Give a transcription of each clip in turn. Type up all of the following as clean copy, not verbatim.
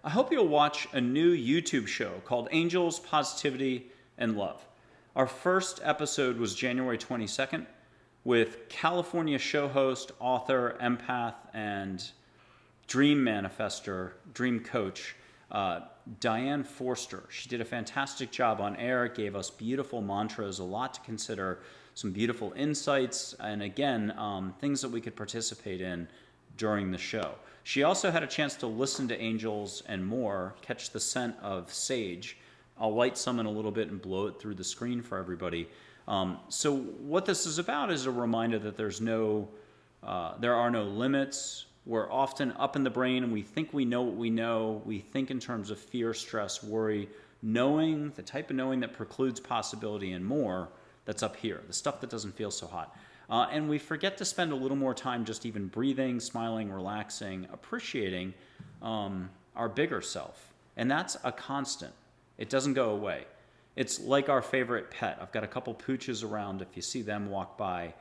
I hope you'll watch a new YouTube show called Angels, Positivity, and Love. Our first episode was January 22nd with California show host, author, empath, and dream manifester, dream coach, Diane Forster. She did a fantastic job on air, gave us beautiful mantras, a lot to consider, some beautiful insights, and again, things that we could participate in during the show. She also had a chance to listen to angels and more, catch the scent of sage. I'll light some in a little bit and blow it through the screen for everybody. So what this is about is a reminder that there are no limits. We're often up in the brain and we think we know what we know. We think in terms of fear, stress, worry, knowing, the type of knowing that precludes possibility and more that's up here, the stuff that doesn't feel so hot. And we forget to spend a little more time just even breathing, smiling, relaxing, appreciating our bigger self. And that's a constant. It doesn't go away. It's like our favorite pet. I've got a couple pooches around. If you see them walk by,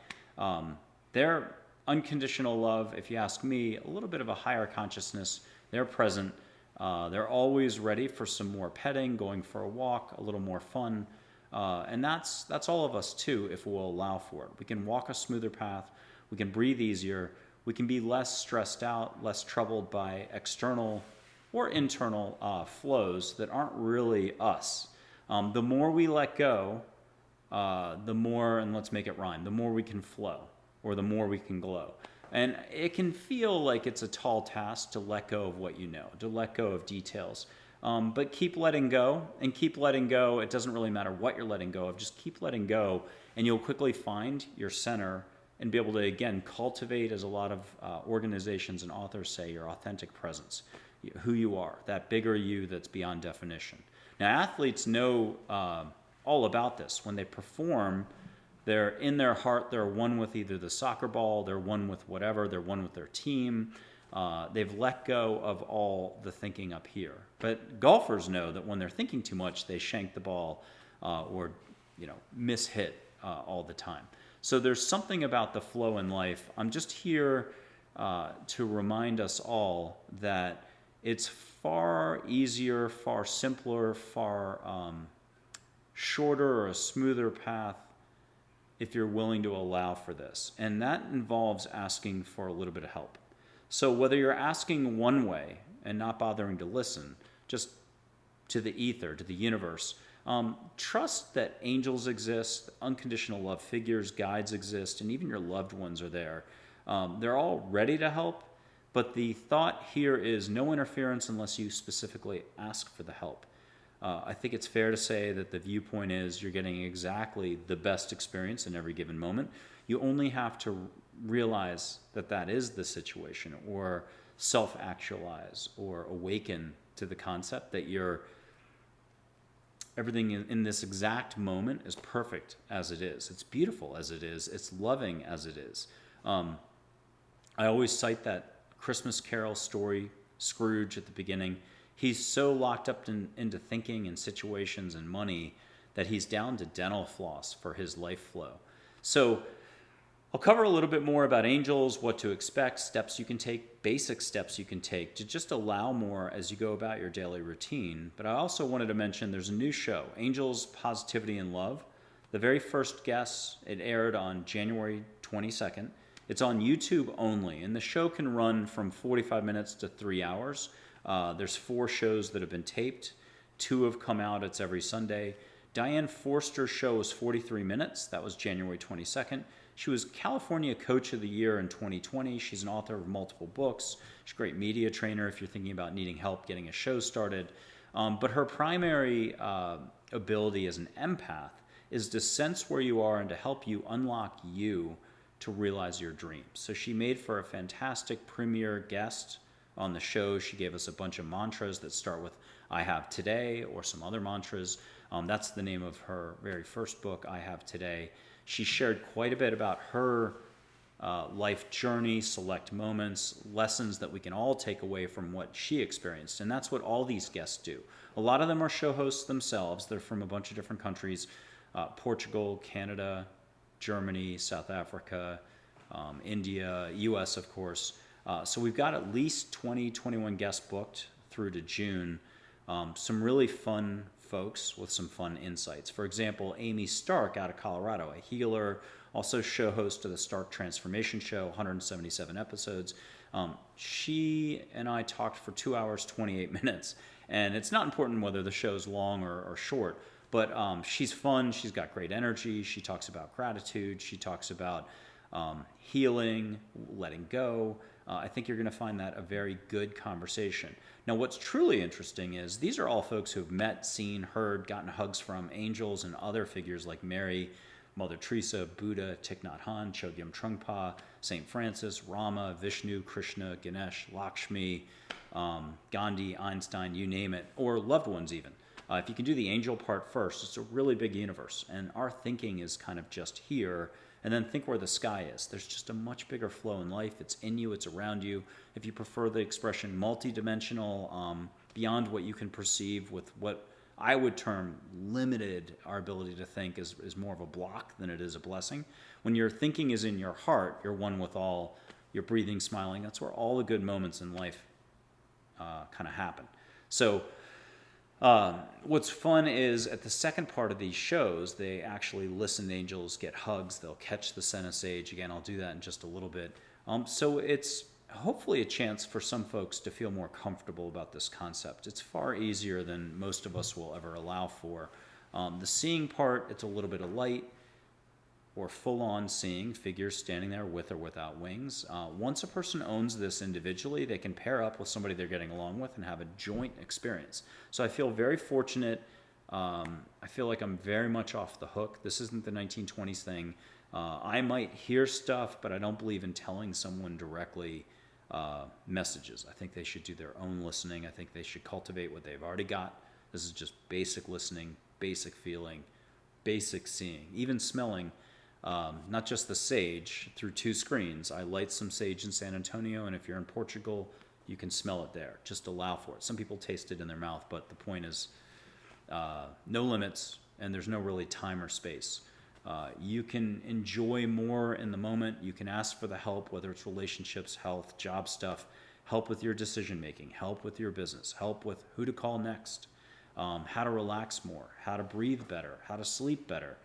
they're unconditional love. If you ask me, a little bit of a higher consciousness. They're present. They're always ready for some more petting, going for a walk, a little more fun. And that's all of us too, if we'll allow for it. We can walk a smoother path. We can breathe easier. We can be less stressed out, less troubled by external or internal flows that aren't really us. The more we let go, the more, and let's make it rhyme, the more we can flow, or the more we can glow. And it can feel like it's a tall task to let go of what you know, to let go of details. But keep letting go, and keep letting go. It doesn't really matter what you're letting go of. Just keep letting go, and you'll quickly find your center and be able to, again, cultivate, as a lot of organizations and authors say, your authentic presence, who you are, that bigger you that's beyond definition. Now, athletes know all about this. When they perform, they're in their heart, they're one with either the soccer ball, they're one with whatever, they're one with their team. They've let go of all the thinking up here. But golfers know that when they're thinking too much, they shank the ball or miss-hit all the time. So there's something about the flow in life. I'm just here to remind us all that it's far easier, far simpler, far shorter or a smoother path if you're willing to allow for this. And that involves asking for a little bit of help. So whether you're asking one way and not bothering to listen, just to the ether, to the universe, trust that angels exist, unconditional love figures, guides exist, and even your loved ones are there. They're all ready to help, but the thought here is no interference unless you specifically ask for the help. I think it's fair to say that the viewpoint is you're getting exactly the best experience in every given moment. You only have to realize that that is the situation, or self-actualize, or awaken to the concept that everything in this exact moment is perfect as it is. It's beautiful as it is. It's loving as it is. I always cite that Christmas Carol story, Scrooge at the beginning. He's so locked up into thinking and situations and money that he's down to dental floss for his life flow. So I'll cover a little bit more about angels, what to expect, steps you can take, basic steps you can take to just allow more as you go about your daily routine. But I also wanted to mention there's a new show, Angels, Positivity, and Love. The very first guest, it aired on January 22nd. It's on YouTube only, and the show can run from 45 minutes to 3 hours. There's 4 shows that have been taped. 2 have come out. It's every Sunday. Diane Forster's show was 43 minutes. That was January 22nd. She was California Coach of the Year in 2020. She's an author of multiple books. She's a great media trainer if you're thinking about needing help getting a show started. But her primary ability as an empath is to sense where you are and to help you unlock you to realize your dreams. So she made for a fantastic premier guest on the show. She gave us a bunch of mantras that start with I Have Today, or some other mantras. That's the name of her very first book, I Have Today. She shared quite a bit about her life journey, select moments, lessons that we can all take away from what she experienced. And that's what all these guests do. A lot of them are show hosts themselves. They're from a bunch of different countries, Portugal, Canada, Germany, South Africa, India, US, of course. So we've got at least 20, 21 guests booked through to June, some really fun folks with some fun insights. For example, Amy Stark out of Colorado, a healer, also show host of the Stark Transformation Show, 177 episodes. She and I talked for 2 hours, 28 minutes. And it's not important whether the show's long or short, but she's fun. She's got great energy. She talks about gratitude. She talks about healing, letting go. I think you're going to find that a very good conversation. Now, what's truly interesting is these are all folks who have met, seen, heard, gotten hugs from angels and other figures like Mary, Mother Teresa, Buddha, Thich Nhat Hanh, Chogyam Trungpa, St. Francis, Rama, Vishnu, Krishna, Ganesh, Lakshmi, Gandhi, Einstein, you name it, or loved ones even. If you can do the angel part first, it's a really big universe, and our thinking is kind of just here, and then think where the sky is. There's just a much bigger flow in life. It's in you, it's around you. If you prefer the expression multidimensional, beyond what you can perceive with what I would term limited, our ability to think is more of a block than it is a blessing. When your thinking is in your heart, you're one with all, you're breathing, smiling. That's where all the good moments in life kind of happen. So what's fun is at the second part of these shows, they actually listen to angels, get hugs, they'll catch the Senna Sage. Again, I'll do that in just a little bit. So it's hopefully a chance for some folks to feel more comfortable about this concept. It's far easier than most of us will ever allow for. The seeing part, it's a little bit of light or full-on seeing, figures standing there with or without wings. Once a person owns this individually, they can pair up with somebody they're getting along with and have a joint experience. So I feel very fortunate. I feel like I'm very much off the hook. This isn't the 1920s thing. I might hear stuff, but I don't believe in telling someone directly messages. I think they should do their own listening. I think they should cultivate what they've already got. This is just basic listening, basic feeling, basic seeing, even smelling. Not just the sage through 2 screens. I light some sage in San Antonio, and if you're in Portugal, you can smell it there. Just allow for it. Some people taste it in their mouth, but the point is no limits, and there's no really time or space. You can enjoy more in the moment. You can ask for the help, whether it's relationships, health, job stuff, help with your decision making, help with your business, help with who to call next, how to relax more, how to breathe better, how to sleep better.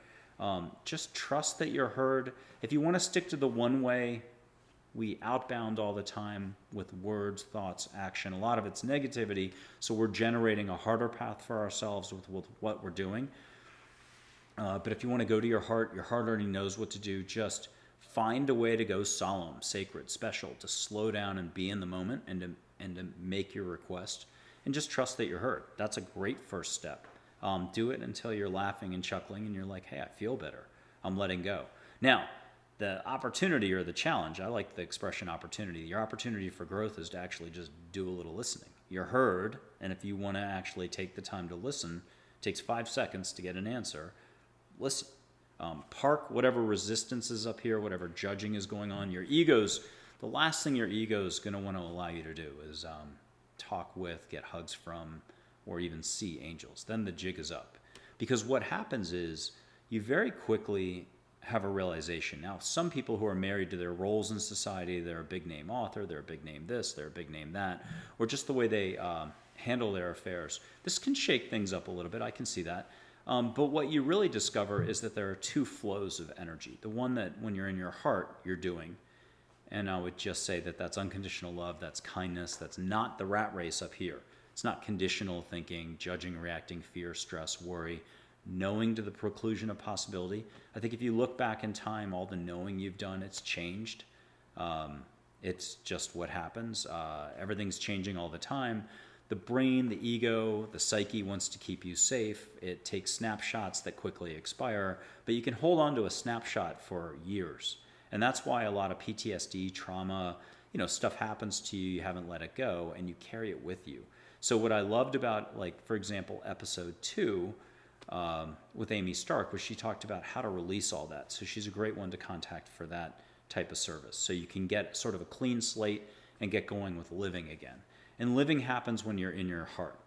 Just trust that you're heard. If you want to stick to the one way, we outbound all the time with words, thoughts, action. A lot of it's negativity, so we're generating a harder path for ourselves with what we're doing. But if you want to go to your heart already knows what to do. Just find a way to go solemn, sacred, special, to slow down and be in the moment and to make your request. And just trust that you're heard. That's a great first step. Do it until you're laughing and chuckling and you're like, hey, I feel better. I'm letting go. Now, the opportunity or the challenge, I like the expression opportunity. Your opportunity for growth is to actually just do a little listening. You're heard, and if you want to actually take the time to listen, it takes 5 seconds to get an answer. Listen. Park whatever resistance is up here, whatever judging is going on. Your ego's, the last thing your ego is going to want to allow you to do is talk with, get hugs from, or even see angels. Then the jig is up. Because what happens is you very quickly have a realization. Now, some people who are married to their roles in society, they're a big name author, they're a big name this, they're a big name that, or just the way they handle their affairs. This can shake things up a little bit. I can see that. But what you really discover is that there are 2 flows of energy. The one that when you're in your heart, you're doing. And I would just say that that's unconditional love, that's kindness, that's not the rat race up here. It's not conditional thinking, judging, reacting, fear, stress, worry, knowing to the preclusion of possibility. I think if you look back in time, all the knowing you've done, it's changed. It's just what happens. Everything's changing all the time. The brain, the ego, the psyche wants to keep you safe. It takes snapshots that quickly expire, but you can hold on to a snapshot for years. And that's why a lot of PTSD, trauma, stuff happens to you, you haven't let it go, and you carry it with you. So what I loved about, like, for example, episode 2 with Amy Stark was she talked about how to release all that. So she's a great one to contact for that type of service. So you can get sort of a clean slate and get going with living again. And living happens when you're in your heart.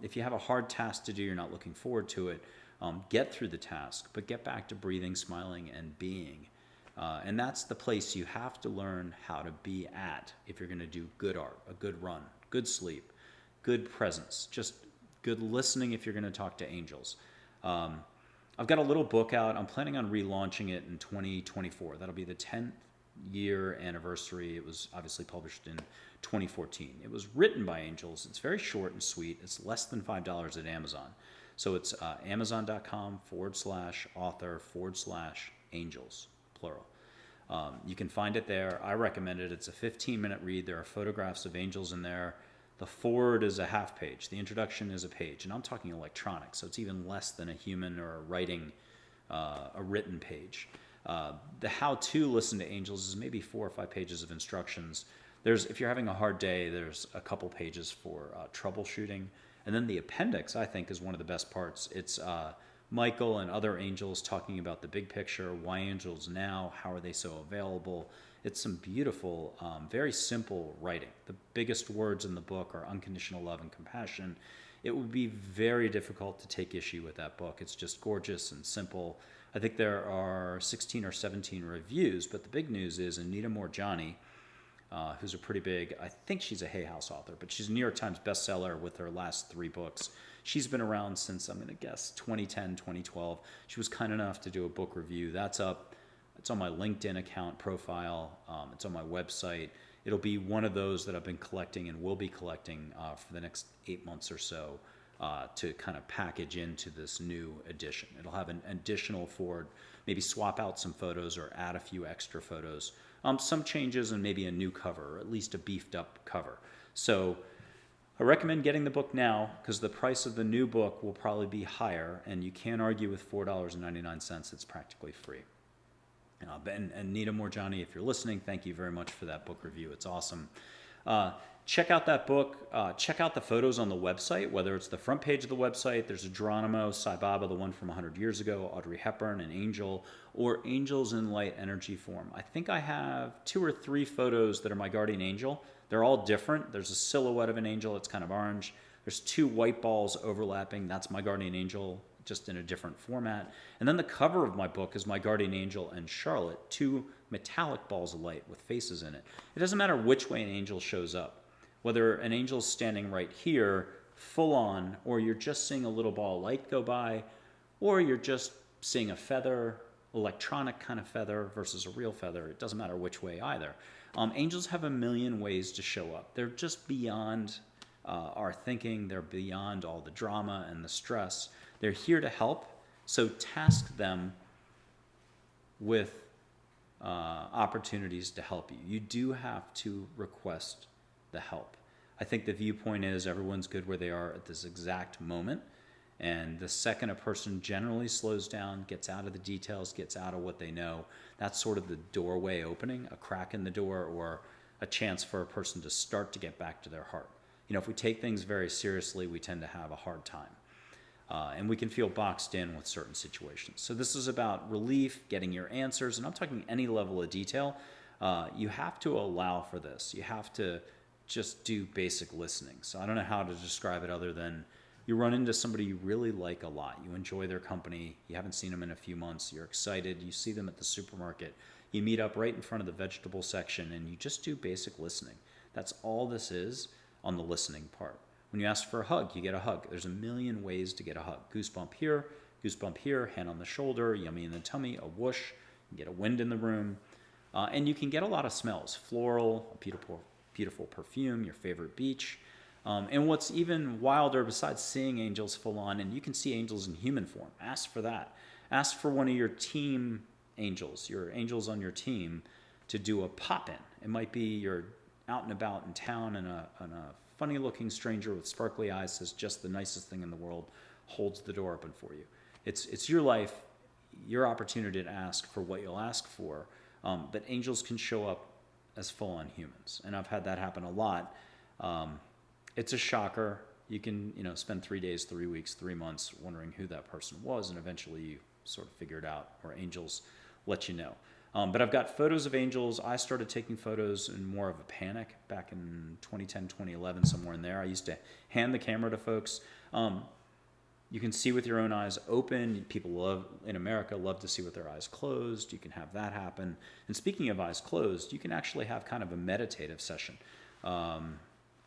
If you have a hard task to do, you're not looking forward to it, get through the task, but get back to breathing, smiling, and being. And that's the place you have to learn how to be at if you're going to do good art, a good run, good sleep, good presence, just good listening if you're going to talk to angels. I've got a little book out. I'm planning on relaunching it in 2024. That'll be the 10th year anniversary. It was obviously published in 2014. It was written by angels. It's very short and sweet. It's less than $5 at Amazon. So it's amazon.com/author/angels, plural. You can find it there. I recommend it. It's a 15-minute read. There are photographs of angels in there. The foreword is a half page. The introduction is a page. And I'm talking electronic, so it's even less than a human or a written page. The how-to listen to angels is maybe 4 or 5 pages of instructions. If you're having a hard day, there's a couple pages for troubleshooting. And then the appendix, I think, is one of the best parts. It's Michael and other angels talking about the big picture. Why angels now? How are they so available? It's some beautiful, very simple writing. The biggest words in the book are unconditional love and compassion. It would be very difficult to take issue with that book. It's just gorgeous and simple. I think there are 16 or 17 reviews, but the big news is Anita Moorjani, who's a pretty big, I think she's a Hay House author, but she's a New York Times bestseller with her last 3 books. She's been around since, I'm going to guess, 2010, 2012. She was kind enough to do a book review. That's up. It's on my LinkedIn account profile. It's on my website. It'll be one of those that I've been collecting and will be collecting for the next 8 months or so to kind of package into this new edition. It'll have an additional forward, maybe swap out some photos or add a few extra photos. Some changes and maybe a new cover, or at least a beefed up cover. So I recommend getting the book now because the price of the new book will probably be higher, and you can't argue with $4.99. It's practically free. And Anita Moorjani, if you're listening, thank you very much for that book review. It's awesome. Check out that book. Check out the photos on the website, whether it's the front page of the website. There's a Geronimo, Sai Baba, the one from 100 years ago, Audrey Hepburn, an angel, or angels in light energy form. I think I have 2 or 3 photos that are my guardian angel. They're all different. There's a silhouette of an angel. It's kind of orange. There's 2 white balls overlapping. That's my guardian angel, just in a different format. And then the cover of my book is my guardian angel and Charlotte, 2 metallic balls of light with faces in it. It doesn't matter which way an angel shows up. Whether an angel's standing right here, full on, or you're just seeing a little ball of light go by, or you're just seeing a feather, electronic kind of feather versus a real feather. It doesn't matter which way either. Angels have a million ways to show up. They're just beyond our thinking. They're beyond all the drama and the stress. They're here to help. So task them with opportunities to help you. You do have to request the help. I think the viewpoint is everyone's good where they are at this exact moment. And the second a person generally slows down, gets out of the details, gets out of what they know, that's sort of the doorway opening, a crack in the door, or a chance for a person to start to get back to their heart. You know, if we take things very seriously, we tend to have a hard time. And we can feel boxed in with certain situations. So this is about relief, getting your answers, and I'm talking any level of detail. You have to allow for this. You have to just do basic listening. So I don't know how to describe it other than you run into somebody you really like a lot. You enjoy their company. You haven't seen them in a few months. You're excited. You see them at the supermarket. You meet up right in front of the vegetable section, and you just do basic listening. That's all this is on the listening part. When you ask for a hug, you get a hug. There's a million ways to get a hug. Goosebump here, hand on the shoulder, yummy in the tummy, a whoosh. You get a wind in the room. And you can get a lot of smells. Floral, a beautiful perfume, your favorite beach. And what's even wilder, besides seeing angels full on, and you can see angels in human form, ask for that. Ask for one of your team angels, your angels on your team, to do a pop-in. It might be you're out and about in town and a funny-looking stranger with sparkly eyes says just the nicest thing in the world, holds the door open for you. It's your life, your opportunity to ask for what you'll ask for, but angels can show up as full-on humans, and I've had that happen a lot. It's a shocker. You can spend 3 days, 3 weeks, 3 months wondering who that person was, and eventually you sort of figure it out, or angels let you know. But I've got photos of angels. I started taking photos in more of a panic back in 2010, 2011, somewhere in there. I used to hand the camera to folks. You can see with your own eyes open. People in America love to see with their eyes closed. You can have that happen. And speaking of eyes closed, you can actually have kind of a meditative session.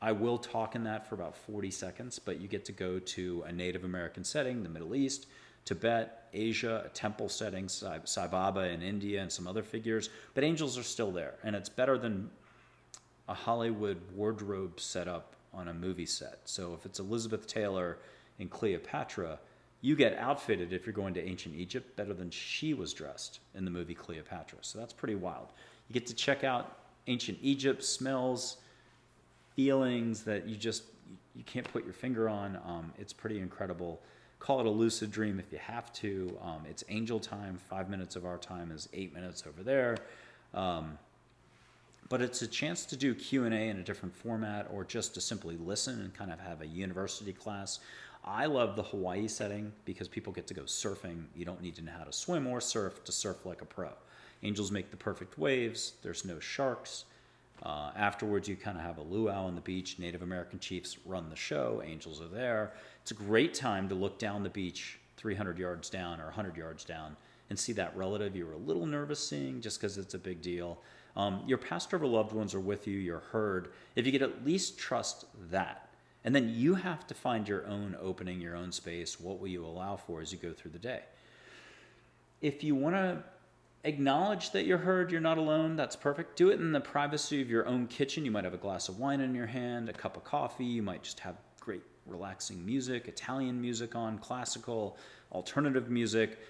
I will talk in that for about 40 seconds, but you get to go to a Native American setting, the Middle East, Tibet, Asia, a temple setting, Sai Baba in India, and some other figures. But angels are still there, and it's better than a Hollywood wardrobe setup on a movie set. So if it's Elizabeth Taylor in Cleopatra, you get outfitted if you're going to ancient Egypt better than she was dressed in the movie Cleopatra. So that's pretty wild. You get to check out ancient Egypt, smells, feelings that you can't put your finger on. It's pretty incredible. Call it a lucid dream if you have to. It's angel time. 5 minutes of our time is 8 minutes over there. But it's a chance to do Q&A in a different format, or just to simply listen and kind of have a university class. I love the Hawaii setting because people get to go surfing. You don't need to know how to swim or surf to surf like a pro. Angels make the perfect waves. There's no sharks. Afterwards, you kind of have a luau on the beach. Native American chiefs run the show. Angels are there. It's a great time to look down the beach 300 yards down or 100 yards down and see that relative you were a little nervous seeing just because it's a big deal. Your past or loved ones are with you. You're heard. If you could at least trust that. And then you have to find your own opening, your own space. What will you allow for as you go through the day? If you want to acknowledge that you're heard, you're not alone, that's perfect. Do it in the privacy of your own kitchen. You might have a glass of wine in your hand, a cup of coffee. You might just have great relaxing music, Italian music on, classical, alternative music.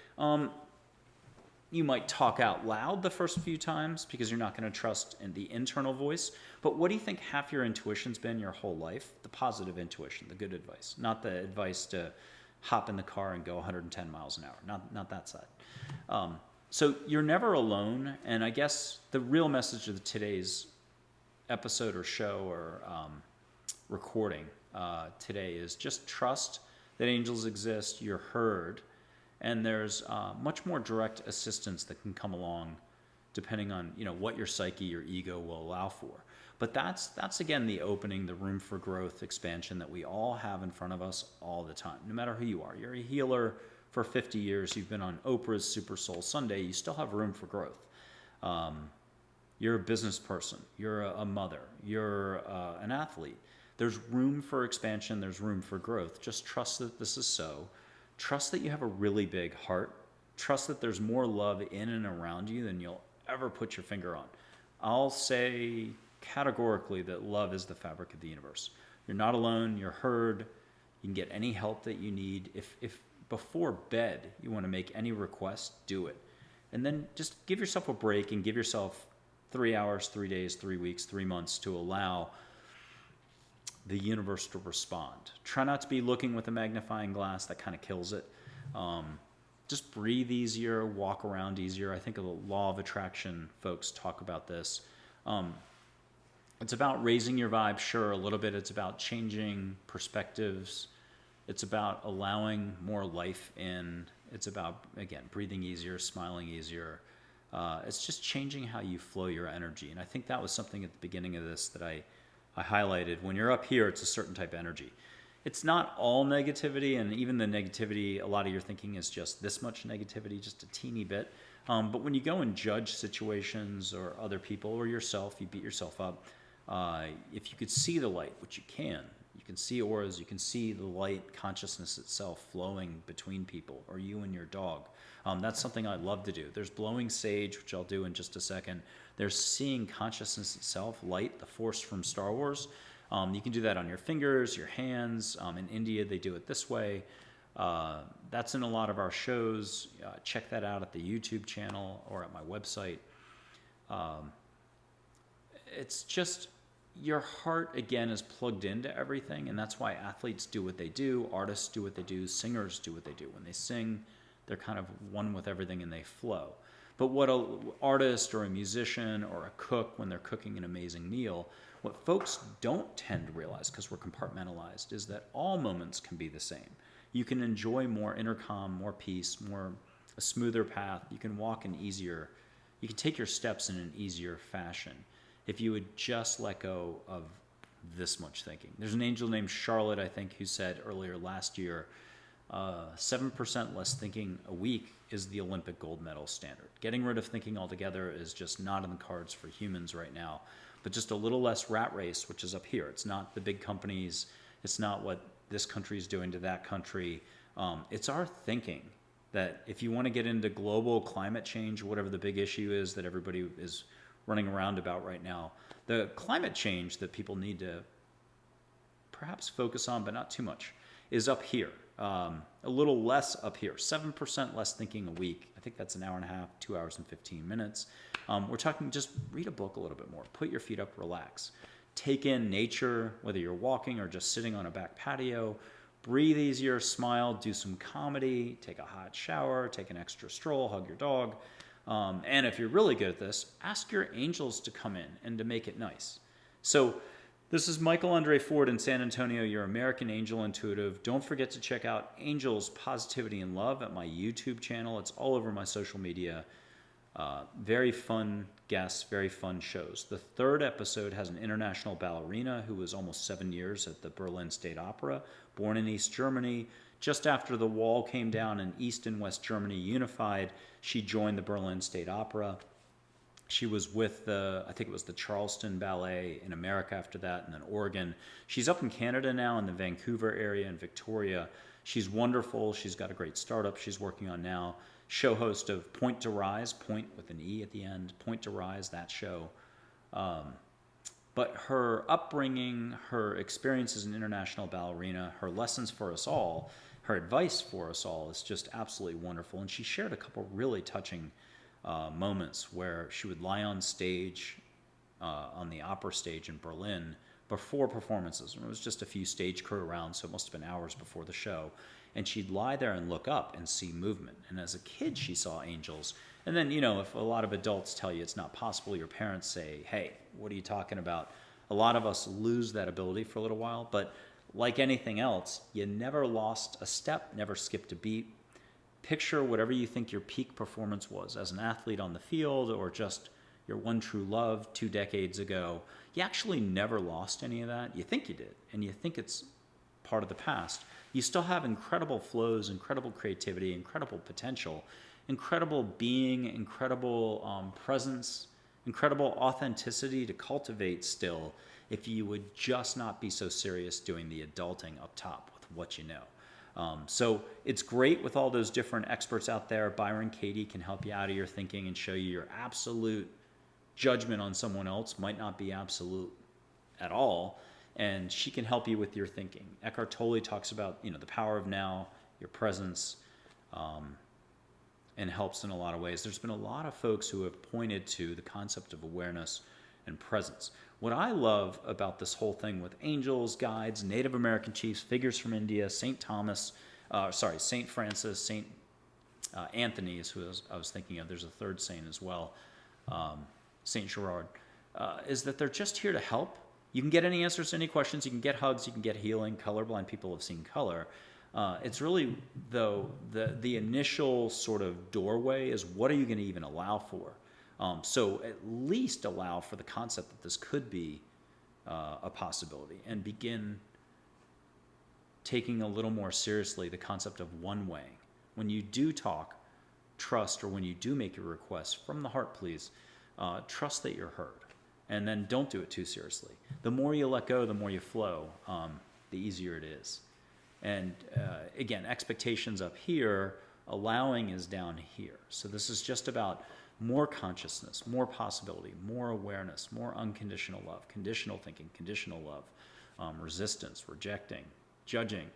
You might talk out loud the first few times because you're not going to trust in the internal voice. But what do you think half your intuition's been your whole life? The positive intuition, the good advice, not the advice to hop in the car and go 110 miles an hour, not that side. So you're never alone, and I guess the real message of today's episode or show or recording today is just trust that angels exist, you're heard, and there's much more direct assistance that can come along depending on what your psyche, your ego will allow for. But that's again the opening, the room for growth, expansion that we all have in front of us all the time, no matter who you are. You're a healer for 50 years, you've been on Oprah's Super Soul Sunday, you still have room for growth. You're a business person, you're a mother, you're an athlete. There's room for expansion, there's room for growth. Just trust that this is so. Trust that you have a really big heart. Trust that there's more love in and around you than you'll ever put your finger on. I'll say categorically that love is the fabric of the universe. You're not alone, you're heard, you can get any help that you need. If before bed you want to make any request, do it. And then just give yourself a break and give yourself 3 hours, 3 days, 3 weeks, 3 months to allow the universe to respond. Try not to be looking with a magnifying glass. That kind of kills it. Just breathe easier, walk around easier. I think the law of attraction folks talk about this. It's about raising your vibe, sure, a little bit. It's about changing perspectives. It's about allowing more life in. It's about, again, breathing easier, smiling easier. It's just changing how you flow your energy. And I think that was something at the beginning of this that I highlighted. When you're up here, it's a certain type of energy. It's not all negativity, and even the negativity, a lot of your thinking is just this much negativity, just a teeny bit. But when you go and judge situations or other people or yourself, you beat yourself up. If you could see the light, which you can see auras, you can see the light consciousness itself flowing between people, or you and your dog. That's something I love to do. There's blowing sage, which I'll do in just a second. There's seeing consciousness itself, light, the force from Star Wars. You can do that on your fingers, your hands. In India, they do it this way. That's in a lot of our shows. Check that out at the YouTube channel or at my website. It's just your heart, again, is plugged into everything, and that's why athletes do what they do, artists do what they do, singers do what they do. When they sing, they're kind of one with everything and they flow. But what an artist or a musician or a cook, when they're cooking an amazing meal, what folks don't tend to realize, because we're compartmentalized, is that all moments can be the same. You can enjoy more inner calm, more peace, a smoother path. You can walk you can take your steps in an easier fashion if you would just let go of this much thinking. There's an angel named Charlotte, I think, who said earlier last year, 7% less thinking a week is the Olympic gold medal standard. Getting rid of thinking altogether is just not in the cards for humans right now. but just a little less rat race, which is up here. It's not the big companies. It's not what this country is doing to that country. It's our thinking that if you want to get into global climate change, whatever the big issue is that everybody is running around about right now, the climate change that people need to perhaps focus on, but not too much, is up here. A little less up here, 7% less thinking a week. I think that's an hour and a half, 2 hours and 15 minutes. We're talking just read a book a little bit more, put your feet up, relax. Take in nature, whether you're walking or just sitting on a back patio. Breathe easier, smile, do some comedy, take a hot shower, take an extra stroll, hug your dog. And if you're really good at this, ask your angels to come in and to make it nice. So this is Michael André Ford in San Antonio, your American Angel Intuitive. Don't forget to check out Angels, Positivity, and Love at my YouTube channel. It's all over my social media. Very fun guests, very fun shows. The third episode has an international ballerina who was almost 7 years at the Berlin State Opera, born in East Germany. Just after the wall came down and East and West Germany unified, she joined the Berlin State Opera. She was with I think it was the Charleston Ballet in America after that, and then Oregon. She's up in Canada now in the Vancouver area in Victoria. She's wonderful. She's got a great startup she's working on now. Show host of Point to Rise, point with an E at the end, Point to Rise, that show. But her upbringing, her experience as an international ballerina, her lessons for us all, her advice for us all is just absolutely wonderful. And she shared a couple really touching moments where she would lie on stage, on the opera stage in Berlin before performances. And it was just a few stage crew around, so it must have been hours before the show. And she'd lie there and look up and see movement. And as a kid, she saw angels. And then, if a lot of adults tell you it's not possible, your parents say, hey, what are you talking about? A lot of us lose that ability for a little while. But like anything else, you never lost a step, never skipped a beat. Picture whatever you think your peak performance was as an athlete on the field or just your one true love 2 decades ago. You actually never lost any of that. You think you did, and you think it's part of the past. You still have incredible flows, incredible creativity, incredible potential, incredible being, incredible presence, incredible authenticity to cultivate still if you would just not be so serious doing the adulting up top with what you know. So it's great with all those different experts out there. Byron Katie can help you out of your thinking and show you your absolute judgment on someone else might not be absolute at all. And she can help you with your thinking. Eckhart Tolle talks about, the power of now, your presence, and helps in a lot of ways. There's been a lot of folks who have pointed to the concept of awareness and presence. What I love about this whole thing with angels, guides, Native American chiefs, figures from India, St. Francis, St. Anthony is who I was thinking of. There's a third saint as well, St. Gerard, is that they're just here to help. You can get any answers to any questions. You can get hugs. You can get healing. Colorblind people have seen color. It's really, though, the initial sort of doorway is what are you going to even allow for? So at least allow for the concept that this could be a possibility and begin taking a little more seriously the concept of one-weighing. When you do talk, trust, or when you do make your request from the heart, please, trust that you're heard. And then don't do it too seriously. The more you let go, the more you flow, the easier it is. And again, expectations up here, allowing is down here. So this is just about more consciousness, more possibility, more awareness, more unconditional love, conditional thinking, conditional love, resistance, rejecting, judging,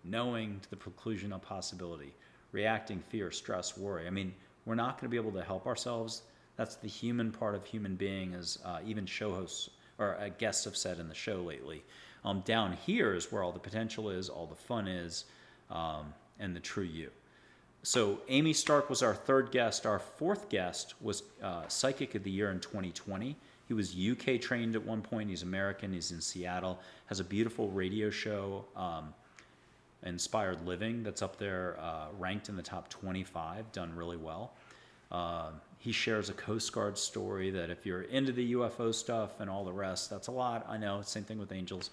knowing to the preclusion of possibility, reacting, fear, stress, worry. I mean, we're not going to be able to help ourselves. That's the human part of human being, as even show hosts or guests have said in the show lately. Down here is where all the potential is, all the fun is, and the true you. So Amy Stark was our third guest. Our fourth guest was Psychic of the Year in 2020. He was UK trained at one point. He's American. He's in Seattle. Has a beautiful radio show, Inspired Living, that's up there, ranked in the top 25, done really well. He shares a Coast Guard story that if you're into the UFO stuff and all the rest, that's a lot. I know, same thing with angels.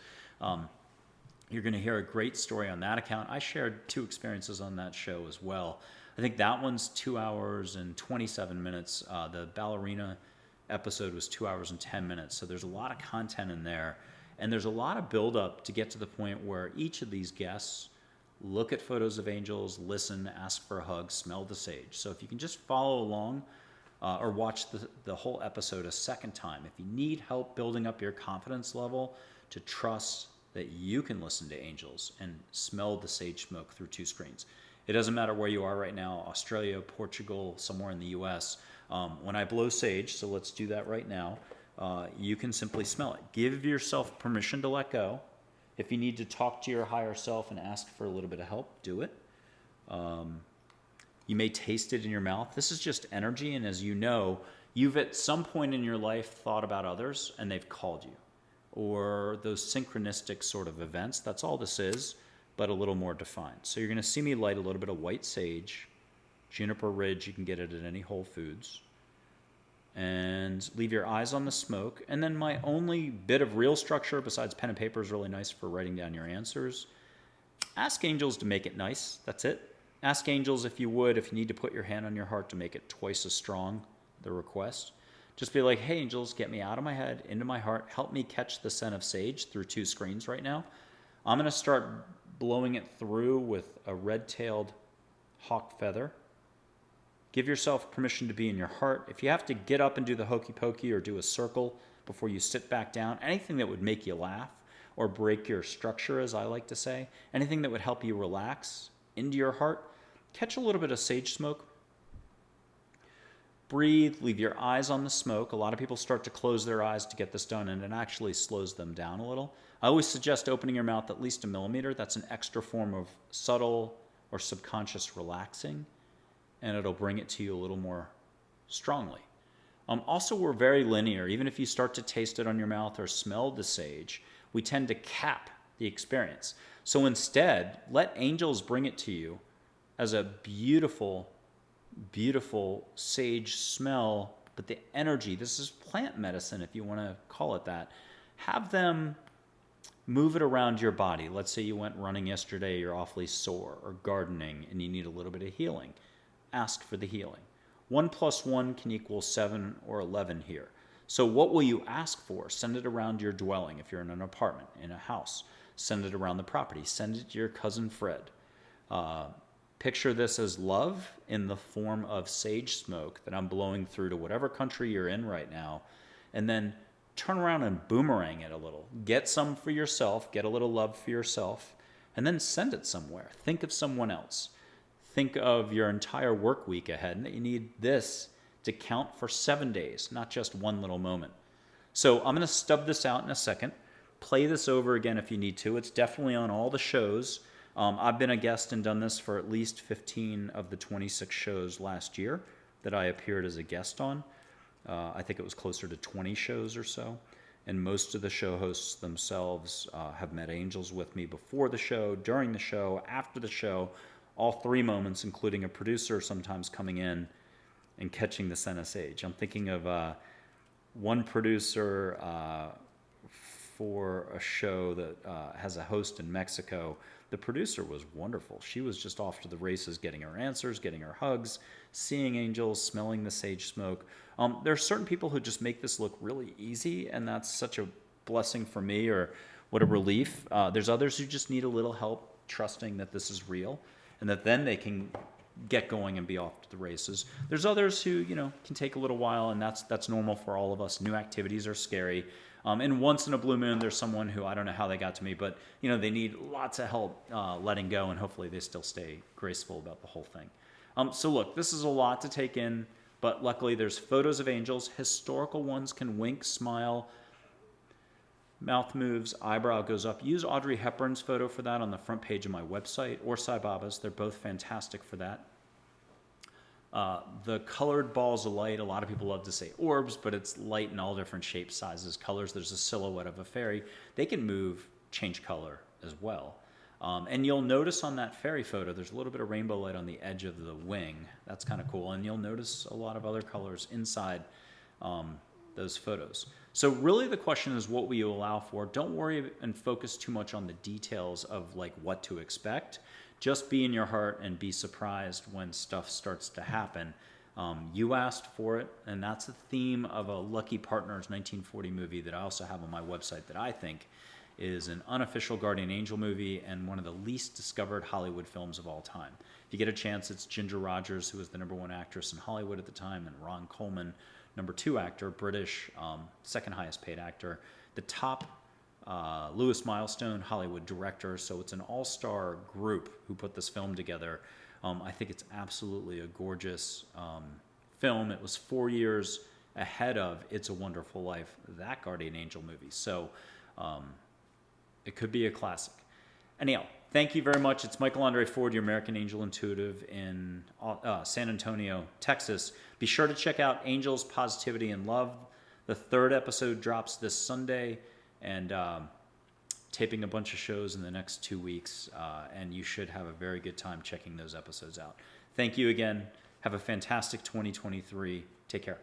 You're going to hear a great story on that account. I shared 2 experiences on that show as well. I think that one's 2 hours and 27 minutes. The ballerina episode was 2 hours and 10 minutes. So there's a lot of content in there. And there's a lot of buildup to get to the point where each of these guests look at photos of angels, listen, ask for a hug, smell the sage. So if you can just follow along or watch the whole episode a second time, if you need help building up your confidence level to trust that you can listen to angels and smell the sage smoke through 2 screens. It doesn't matter where you are right now, Australia, Portugal, somewhere in the US. When I blow sage, so let's do that right now, you can simply smell it. Give yourself permission to let go. If you need to talk to your higher self and ask for a little bit of help, do it. You may taste it in your mouth. This is just energy, and as you know, you've at some point in your life thought about others and they've called you. Or those synchronistic sort of events, that's all this is, but a little more defined. So you're going to see me light a little bit of white sage, Juniper Ridge, you can get it at any Whole Foods. And leave your eyes on the smoke. And then my only bit of real structure, besides pen and paper, is really nice for writing down your answers. Ask angels to make it nice. That's it. Ask angels if you would, if you need to put your hand on your heart to make it twice as strong, the request. Just be like, hey, angels, get me out of my head, into my heart. Help me catch the scent of sage through 2 screens right now. I'm going to start blowing it through with a red-tailed hawk feather. Give yourself permission to be in your heart. If you have to get up and do the hokey pokey or do a circle before you sit back down, anything that would make you laugh or break your structure, as I like to say, anything that would help you relax into your heart, catch a little bit of sage smoke. Breathe, leave your eyes on the smoke. A lot of people start to close their eyes to get this done, and it actually slows them down a little. I always suggest opening your mouth at least 1 millimeter. That's an extra form of subtle or subconscious relaxing, and it'll bring it to you a little more strongly. Also, we're very linear. Even if you start to taste it on your mouth or smell the sage, we tend to cap the experience. So instead, let angels bring it to you as a beautiful, beautiful sage smell, but the energy, this is plant medicine if you want to call it that. Have them move it around your body. Let's say you went running yesterday, you're awfully sore, or gardening and you need a little bit of healing. Ask for the healing. 1 + 1 can equal 7 or 11 here. So what will you ask for? Send it around your dwelling if you're in an apartment, in a house. Send it around the property. Send it to your cousin Fred. Picture this as love in the form of sage smoke that I'm blowing through to whatever country you're in right now, and then turn around and boomerang it a little. Get some for yourself, get a little love for yourself, and then send it somewhere. Think of someone else. Think of your entire work week ahead, and that you need this to count for 7 days, not just one little moment. So I'm going to stub this out in a second. Play this over again if you need to. It's definitely on all the shows. I've been a guest and done this for at least 15 of the 26 shows last year that I appeared as a guest on. I think it was closer to 20 shows or so. And most of the show hosts themselves have met angels with me before the show, during the show, after the show, all 3 moments, including a producer sometimes coming in and catching the scent of sage. I'm thinking of one producer for a show that has a host in Mexico. The producer was wonderful. She was just off to the races, getting her answers, getting her hugs, seeing angels, smelling the sage smoke. There are certain people who just make this look really easy, and that's such a blessing for me, or what a relief. There's others who just need a little help trusting that this is real, and that then they can get going and be off to the races. There's others who, can take a little while, and that's normal for all of us. New activities are scary. And once in a blue moon, there's someone who, I don't know how they got to me, but they need lots of help letting go, and hopefully they still stay graceful about the whole thing. So look, this is a lot to take in, but luckily there's photos of angels. Historical ones can wink, smile, mouth moves, eyebrow goes up. Use Audrey Hepburn's photo for that on the front page of my website, or Sai Baba's. They're both fantastic for that. The colored balls of light, a lot of people love to say orbs, but it's light in all different shapes, sizes, colors. There's a silhouette of a fairy. They can move, change color as well. And you'll notice on that fairy photo, there's a little bit of rainbow light on the edge of the wing. That's kind of cool. And you'll notice a lot of other colors inside those photos. So really the question is, what will you allow for? Don't worry and focus too much on the details of like what to expect. Just be in your heart and be surprised when stuff starts to happen. You asked for it, and that's the theme of a Lucky Partners 1940 movie that I also have on my website that I think is an unofficial guardian angel movie and one of the least discovered Hollywood films of all time. If you get a chance, it's Ginger Rogers, who was the #1 actress in Hollywood at the time, and Ron Coleman, #2 actor, British, second highest paid actor, the top Lewis Milestone Hollywood director. So it's an all-star group who put this film together. I think it's absolutely a gorgeous film. It was 4 years ahead of It's a Wonderful Life, that guardian angel movie. So it could be a classic. Anyhow, thank you very much. It's Michael Andre Ford, your American Angel Intuitive in San Antonio, Texas. Be sure to check out Angels, Positivity, and Love. The 3rd episode drops this Sunday, and taping a bunch of shows in the next 2 weeks, and you should have a very good time checking those episodes out. Thank you again. Have a fantastic 2023. Take care.